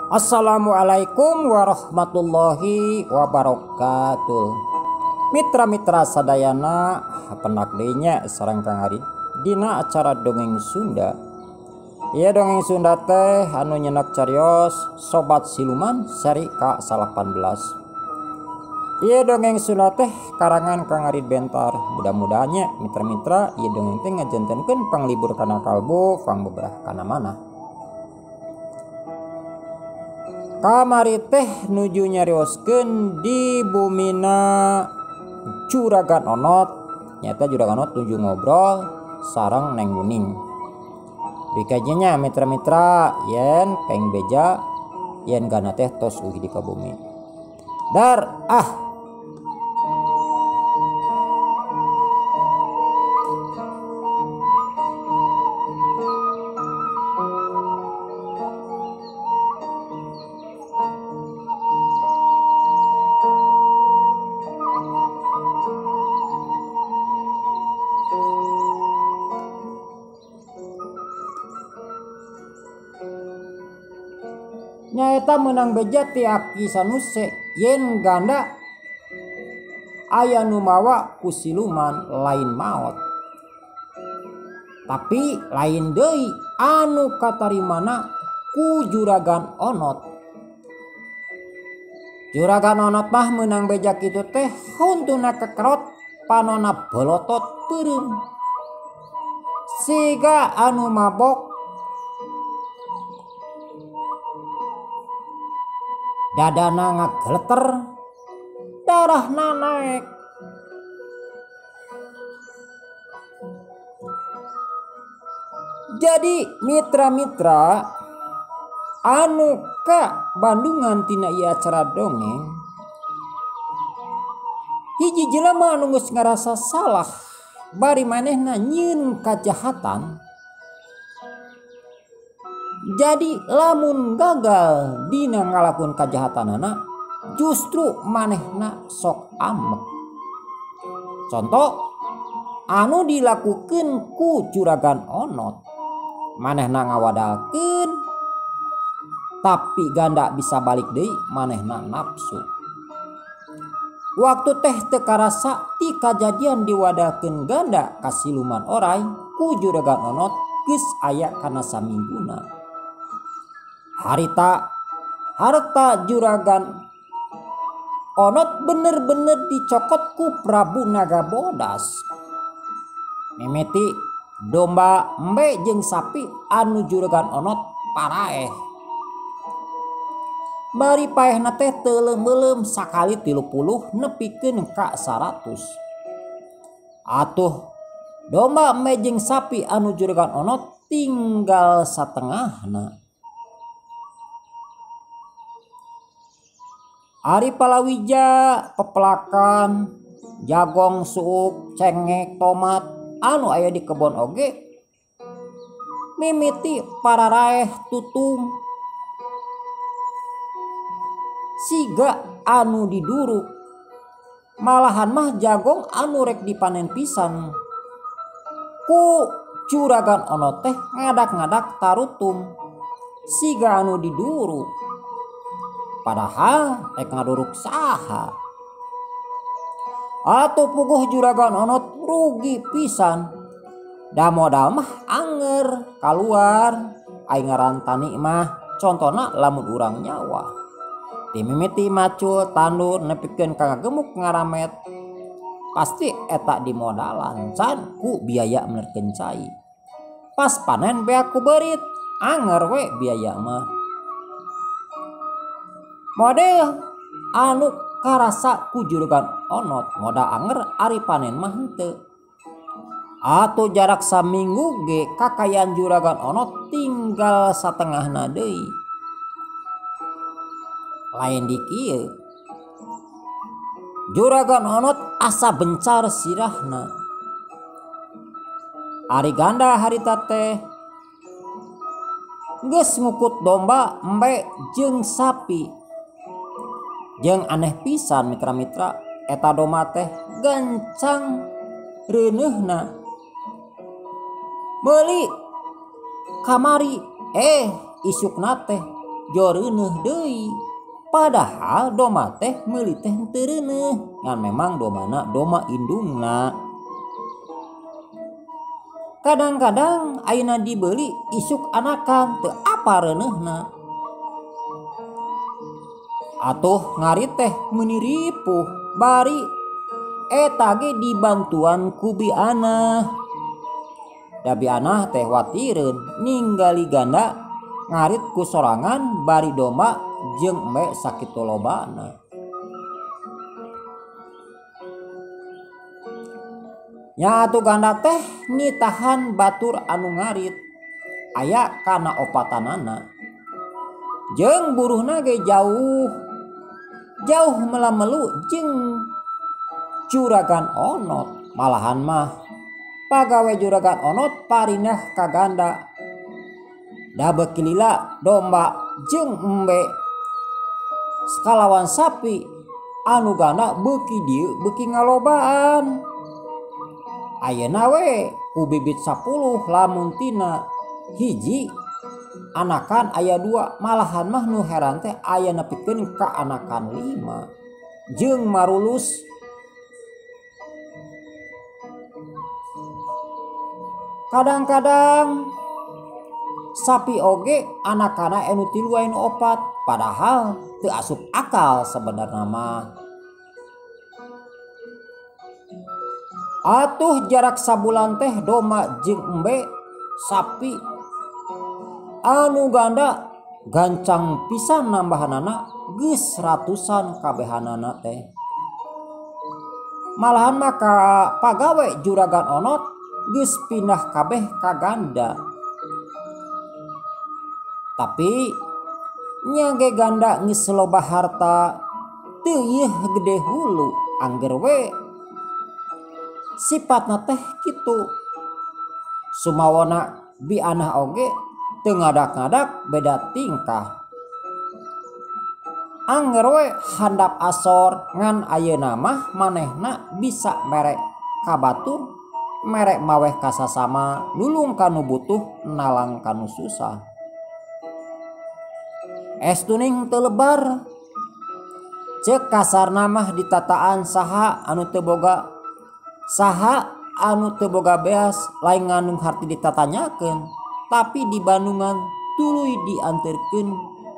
Assalamualaikum warahmatullahi wabarakatuh. Mitra-mitra sadayana penak denya sareng Kang Ari dina acara dongeng Sunda. Ieu dongeng Sunda teh anu nyenak carios Sobat Siluman seri ke-18. Ieu dongeng Sunda teh karangan Kang Ari Bentar. Mudah-mudahnya mitra-mitra ieu dongeng teh ngajentenkeun panglibur kana kalbu pang beberah kana mana. Kamari teh nuju nyarioskeun di bumina Juragan Onot. Nyata Juragan Onot nuju ngobrol sareng Neng Wuning. Bikajenya mitra-mitra yen peng beja yen gana teh tos ugi di kabumi. Dar nyaeta menang beja ti Aki Sanuse yen ganda aya nu mawa ku siluman lain maot. Tapi lain deui anu katarimana ku Juragan Onot. Juragan Onot mah menang beja kitu teh huntuna kekerot panona bolotot peureum. Siga anu mabok dadana ngageleter, darahna naek. Jadi mitra-mitra anu ka Bandungan tina ieu acara dongeng, hiji jelema anu geus ngarasa salah bari manehna nyieun kajahatan. Jadi lamun gagal dina ngalakuin kajahatanana justru manehna sok amek. Contoh anu dilakukeun ku Juragan Onot, manehna ngawadalkeun tapi ganda bisa balik deui manehna nafsu. Waktu teh teu karasa ti kajadian diwadahkeun ganda ka siluman oray ku Juragan Onot geus aya kana samingguna. Harta Juragan Onot bener-bener dicokot ku Prabu Nagabodas. Mimiti domba embe jeung sapi anu Juragan Onot paraeh. Bari paehna teh teu leum-leum sakali 30 nepikeun ka 100. Atuh domba embe jeung sapi anu Juragan Onot tinggal satengahna. Ari palawija, pepelakan, jagong, suuk, cengek, tomat anu aya di kebon oge mimiti pararaeh tutung. Siga anu diduruk, malahan mah jagong anu rek dipanen pisan ku Juragan Onot teh ngadak-ngadak tarutung. Siga anu diduruk padahal rek ngaduruk saha. Atuh puguh Juragan Onot rugi pisan. Da modal mah anger kaluar aing ngarantani mah contona lamun urang nyawa. Ti mimiti macul tandur nepikeun ka ngagemuk ngaramet. Pasti eta dimodalan can ku biaya menerkeun cai. Pas panen bea ku beurit anger we biaya mah. Model anu karasa ku Juragan Onot modal anger ari panen mah henteu. Atuh jarak saminggu ge kakayan Juragan Onot tinggal satengahna deui. Lain di kieu Juragan Onot asa bencar sirahna. Ari ganda harita teh geus ngukut domba embe jeung sapi. Jeung aneh pisan mitra-mitra eta domba teh gancang reuneuhna. Meuli kamari isukna teh joreuneuh deui. Padahal doma teh meuli teh teu reuneuh ngan memang domana doma indungna. Kadang-kadang ayeuna dibeli isuk anakan teu apa reuneuhna. Atuh ngarit teh meuni ripuh bari eta ge dibantuan ku bianah. Da bianah teh watireun ninggali ganda ngarit ku sorangan bari domba jeung embe sakitu lobana. Nya atuh ganda teh nitahan batur anu ngarit aya kana opatanana. Jeung buruhna ge jauh melamelu jeung Juragan Onot. Malahan mah pagawe Juragan Onot parinah ka ganda. Da beuki lila domba jeung embe skalawan sapi anu ganda beuki dieu beuki ngalobaan. Ayeuna we ku bibit 10 lamun tina hiji anakan aya 2, malahan mah nu heran teh aya nepikeun ka anakan 5 jeung marulus. Kadang-kadang sapi oge anakana anu 3 anu 4, padahal teu asup akal sebenarnya mah. Atuh jarak sabulan teh domba jeung embe sapi anu ganda gancang pisan nambahanana geus ratusan kabehanana teh. Malahan maka pagawe Juragan Onot geus pindah kabeh ka ganda. Tapi nya ge ganda geus loba harta teu ieu gede hulu angger we sifatna teh kitu. Sumawana bianah oge teu ngadak-ngadak beda tingkah. Angger we handap asor ngan ayeuna mah manehna bisa merek ka batur, merek maweh ka sasama, nulung kanu butuh, nalang kanu susah. Estuning teu lebar. Ceuk kasarna mah ditataan saha anu teu boga beas lain ngandung harti ditatanyakeun, tapi di Bandungan tuluy dianterkeun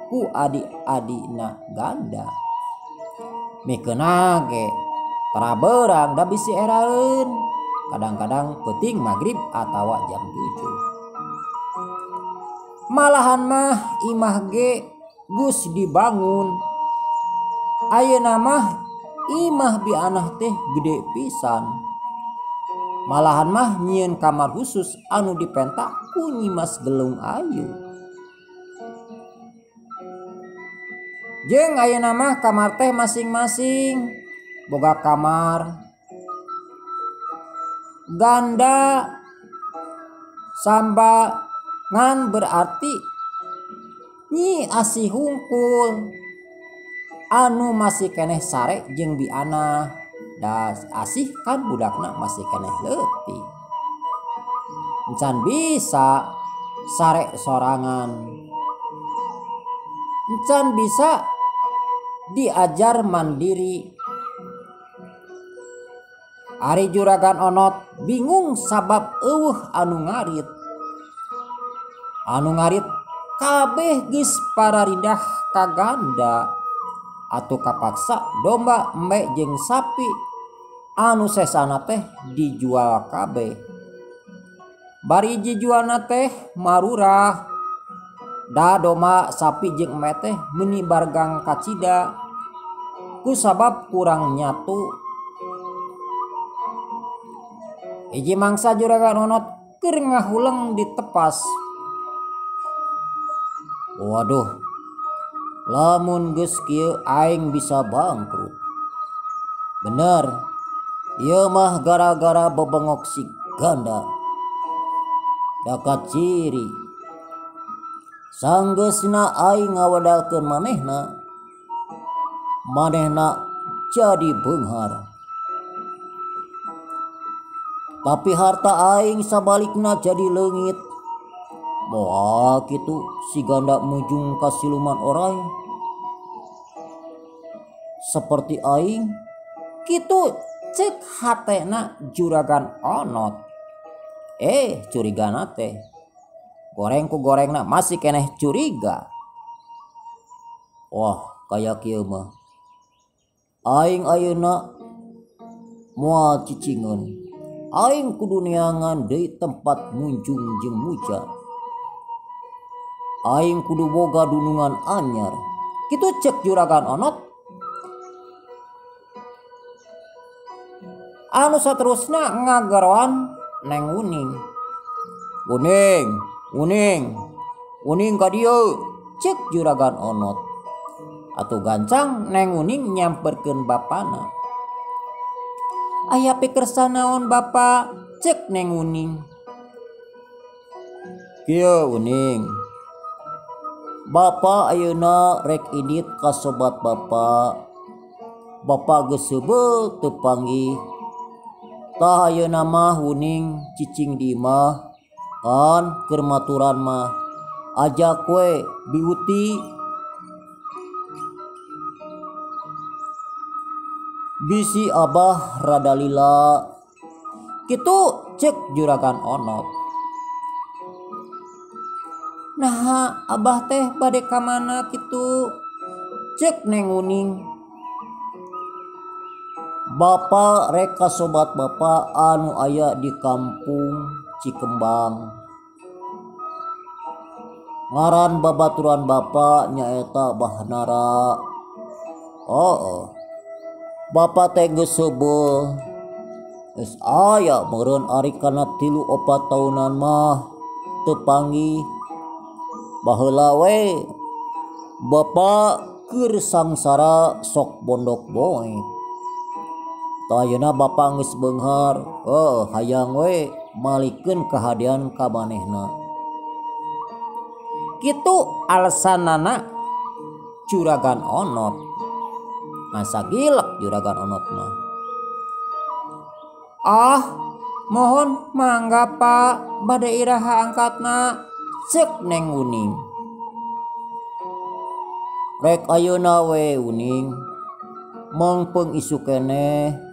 ku adik-adikna ganda. Mikeuna ge tara beurang da bisi eraeun, kadang-kadang peuting magrib atawa jam 7. Malahan mah imah ge geus dibangun. Ayeuna mah imah bianah teh gede pisan. Malahan mah nyieun kamar khusus anu dipentak ku Nyi Mas Gelung Ayu. Jeung ayeuna mah kamar teh masing-masing boga kamar ganda samba ngan berarti Nyi asih hungkul anu masih keneh sare jeung bianah. Da asih kan budakna masih keneh leutik. Encan bisa sare sorangan. Encan bisa diajar mandiri. Ari Juragan Onot bingung sabab eueuh anu ngarit. Anu ngarit kabeh geus pararindah ka ganda. Atuh kapaksa domba, embe jeung sapi anu sesana teh dijual kabeh. Bari dijualna teh marurah. Da domba, sapi jeung embe teh meuni bargang kacida kusabab kurang nyatu. Hiji mangsa Juragan Onot keur ngahuleng ditepas. Waduh, lamun geus kieu aing bisa bangkrut. Bener, ieu mah gara-gara bebengok si ganda. Dakat ciri sanggeusna aing ngawadalkeun manehna jadi beunghar. Tapi harta aing sabalikna jadi leungit. Moal kitu si ganda mujung ka siluman orang seperti aing kitu cek hatena juragan Onot. Curigana teh goreng ku gorengna masih keneh curiga. Wah kayak kieu mah aing ayeuna moal cicingeun. Aing kudu neangan deui tempat munjung jeung muja. Aing kudu boga dunungan anyar. Kitu cek juragan Onot. Anu saterusna ngageroan Neng Uning. Uning ka dieu, cek juragan Onot. Atuh gancang Neng Uning nyamperkeun bapana. Aya pikersan naon Bapak? Cek Neng Uning. Kieu Uning. Bapak ayeuna rek idit ka sobat Bapak. Bapak geus seubeuh teu panggih. Tah ayeuna mah Uning cicing di imah kan keur maturan mah ajak we biuti bisi Abah rada lila. Kitu cek juragan Onot. Nah Abah teh bade ka mana kitu? Cek Neng Uning. Bapak rek ka sobat Bapak anu aya di kampung Cikembang. Ngaran babaturan Bapak nyaeta Bahnara. Bapak teh geus seubeuh. Geus aya meureun ari kana 3-4 taunan mah teu panggih. Baheula we Bapak keur sangsara sok bondok boek. Tah ayeuna Bapak geus beunghar, hayang we malikeun kahadian ka manehna. Kitu alesanana juragan Onot. Masa gilek juragan Onot mah. Mohon mangga Pak, bade iraha angkatna. Cek Neng Uning. Rek ayeuna we Uning, mengpeung isu keneh.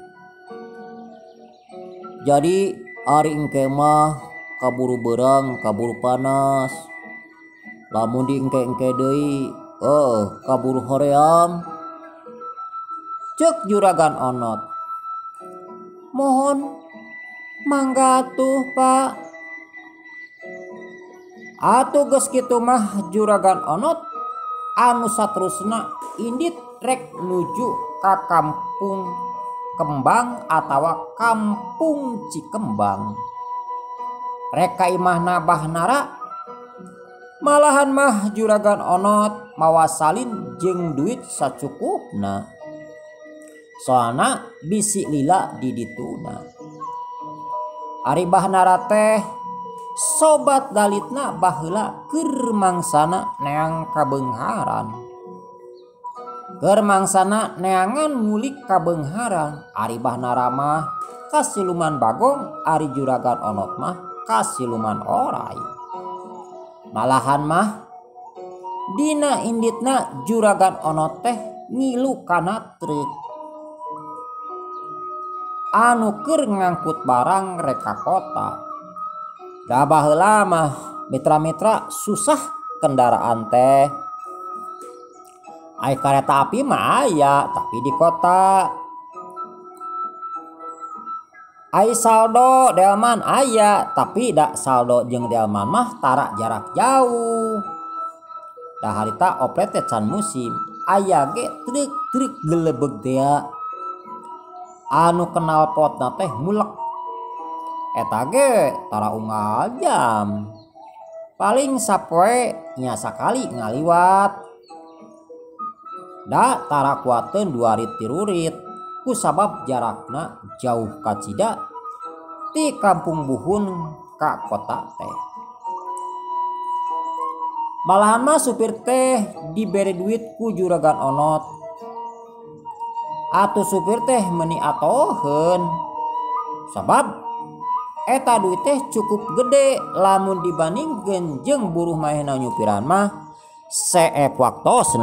Jadi ari engke mah kaburu beurang, kaburu panas. Lamun di engke-engke deui, kaburu hoream. Cek juragan Onot. Mohon mangga atuh Pak. Atuh geus kitu mah juragan Onot anu saterusna indit rek nuju ka kampung Kembang atawa kampung Cikembang. Rek ka imahna Bahnara. Malahan mah juragan Onot mawa salin jeung duit sacukupna. Soalna bisi lila di dituna. Ari Bahnara teh sobat dalitna baheula keur mangsana neang kabeungharan. Keur mangsana neangan ngulik kabeungharan. Ari Bahnara mah ka siluman bagong, ari juragan Onot mah ka siluman oray. Malahan mah dina inditna juragan Onot teh ngilu kana truk anu keur ngangkut barang rek ka kota. Da baheula mah mitra-mitra susah kendaraan teh. Ai kareta api mah aya tapi di kota. Ai saldo delman aya tapi da saldo jeung delman mah tara jarak jauh. Da harita oplet teh can musim. Aya ge truk gelebeg dea anu kenal potna teh mulek. Eta ge tara unggal jam. Paling sapoe nya sakali ngaliwat. Da tara kuateun 2 rit 3 rit kusabab jarakna jauh kacida ti kampung Buhun ka kota teh. Malahan mah supir teh diberi duit ku juragan Onot. Atuh supir teh meuni atoheun sabab eta duit teh cukup gede lamun dibandingkeun jeung buruh mahena nyupiran mah seep waktos